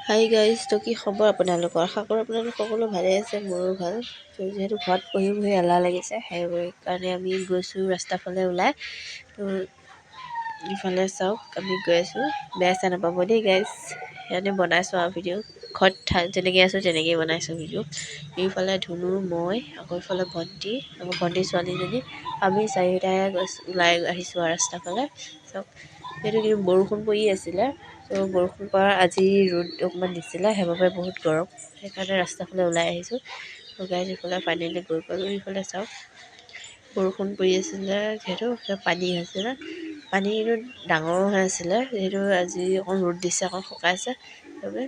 Hi guys, তো কি খবৰ আপোনালোকৰ? আশা কৰোঁ আপোনালোক সকলো ভালে আছে, মোৰো ভাল। তো যিহেতু ঘৰত বহি বহি এলাহ লাগিছে, সেইকাৰণে আমি গৈছোঁ ৰাস্তাৰ ফালে ওলাই। তো ইফালে চাওক, আমি গৈ আছোঁ, বেয়া চেয়া নাপাব দেই গাইজ। সেইকাৰণে বনাইছোঁ আৰু ভিডিঅ'। ঘৰত যেনেকৈ আছোঁ তেনেকৈয়ে বনাইছোঁ ভিডিঅ'। এইফালে ধুনু, মই, আকৌ ইফালে ভণ্টি, আকৌ ভণ্টিৰ ছোৱালীজনী, আমি চাৰিওটাই ওলাই আহিছোঁ আৰু ৰাস্তাৰ ফালে। চাওক, সেইটো কিন্তু বৰষুণ পৰি আছিলে। তো বৰষুণ পৰা আজি ৰ'দ অকণমান দিছিলে, সেইবাবে বহুত গৰম, সেইকাৰণে ৰাস্তাৰ ফালে ওলাই আহিছোঁ। তো গাইজ ইফালে ফাইনেলি গৈ পালোঁ। ইফালে চাওক, বৰষুণ পৰি আছিলে যিহেতু পানী হৈছিলে, পানী কিন্তু ডাঙৰ হৈ আছিলে যিহেতু আজি অকণ ৰ'দ দিছে, অকণ শুকাইছে সেইবাবে।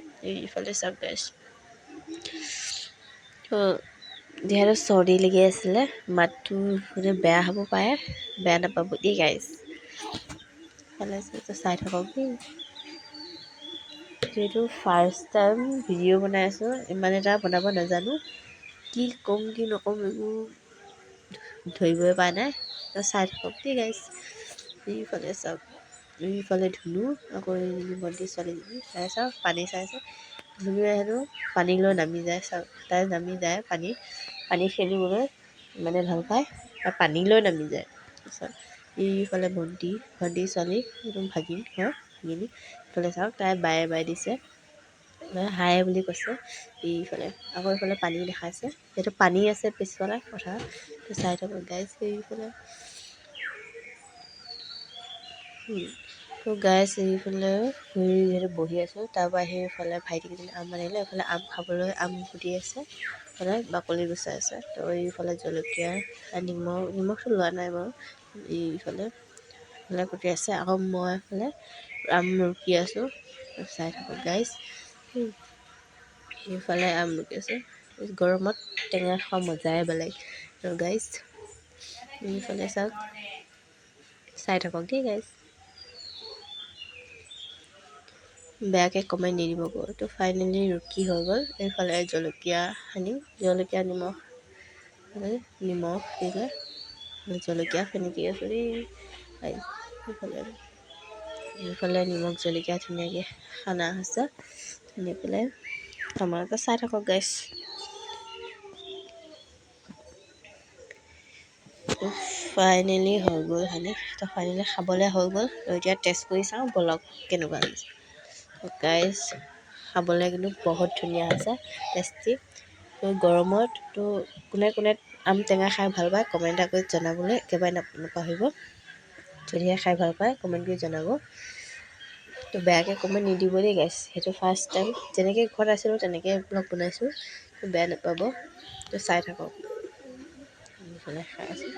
ইফালে চাওক গাইজ, তো যিহেতু চৰ্দি লাগি আছিলে, মাতটো মানে বেয়া হ'ব পাৰে, বেয়া নাপাব দেই গাইজ। ইফালে চাই থাকক দেই। যিহেতু ফাৰ্ষ্ট টাইম ভিডিঅ' বনাই আছোঁ, ইমান এটা বনাব নাজানো, কি ক'ম কি নক'ম এইবোৰ ধৰিবই পৰা নাই। চাই থাকক দেই গাইজ। এইফালে চাওক, এইফালে ধুনু, আকৌ ভণ্টিৰ ছোৱালীজনী চাই চাওক, পানী চাইছে। ধুনুৱে হেনো পানী লৈ নামি যায়, চাওক তাই নামি যায় পানী খেলিবলৈ মানে ভাল পায়, আৰু পানী লৈ নামি যায়। তাৰপিছত এইফালে ভণ্টিৰ ছোৱালী, একদম ভাগিন হয় ভাগিনী। ইফালে চাওক, তাই বাই দিছে, হাই বুলি কৈছে। এইফালে আকৌ এইফালে পানী দেখাইছে, যিহেতু পানী আছে পিছফালে পথাৰত। তো চাই থাকক গাইজ। এইফালে তো গাইজ এইফালে যিহেতু বহি আছোঁ, তাৰপৰা সেইফালে ভাইটিকেইজনী আম আনিলে, এইফালে আম খাবলৈ আম কুটি আছে, এইফালে বাকলি গুচাই আছে। তো এইফালে জলকীয়া, নিমখটো লোৱা নাই বাৰু। এইফালে কুটি আছে, আকৌ মই এইফালে আম ৰুকি আছোঁ, চাই থাকক গাইজ। সেইফালে আম ৰুকি আছোঁ, গৰমত টেঙা খোৱা মজাই বেলেগ। তো গাইজ এইফালে চাওক, চাই থাকক দেই গাইজ, বেয়াকৈ কমেণ্ট নিদিব গৈ। তো ফাইনেলি ৰুকি হৈ গ'ল। এইফালে জলকীয়া সানিম, জলকীয়া নিমখ দিলে জলকীয়া ফেনেকি আছোঁ দেই। এইফালে নিমখ জলকীয়া ধুনীয়াকৈ সানা হৈছে, সানি পেলাই আপোনালোকে চাই থাকক গাইজ। ফাইনেলি হৈ গ'ল সানি, তো ফাইনেলি খাবলৈ হৈ গ'ল। তো এতিয়া টেষ্ট কৰি চাওঁ বলক কেনেকুৱা লাগিছে। গাইজ খাবলৈ কিন্তু বহুত ধুনীয়া হৈছে, টেষ্টি। তো গৰমত তো কোনে কোনে আম টেঙা খাই ভাল পায় কমেণ্ট এটা কৰি জনাবলৈ একেবাৰে নাপাহৰিব। যদিহে খাই ভাল পায় কমেণ্ট কৰি জনাব। তো বেয়াকৈ কমেণ্ট নিদিব দেই গাইজ, সেইটো ফাৰ্ষ্ট টাইম, যেনেকৈ ঘৰত আছিলোঁ তেনেকৈ ব্লগ বনাইছোঁ, তো বেয়া নাপাব। তো চাই থাকক, এইফালে খাই আছোঁ।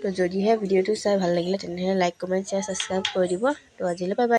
তো যদিহে ভিডিঅ'টো চাই ভাল লাগিলে তেনেহ'লে লাইক কমেণ্ট শ্বেয়াৰ ছাবস্ক্ৰাইব কৰি দিব। তো আজিলৈ বাই বাই।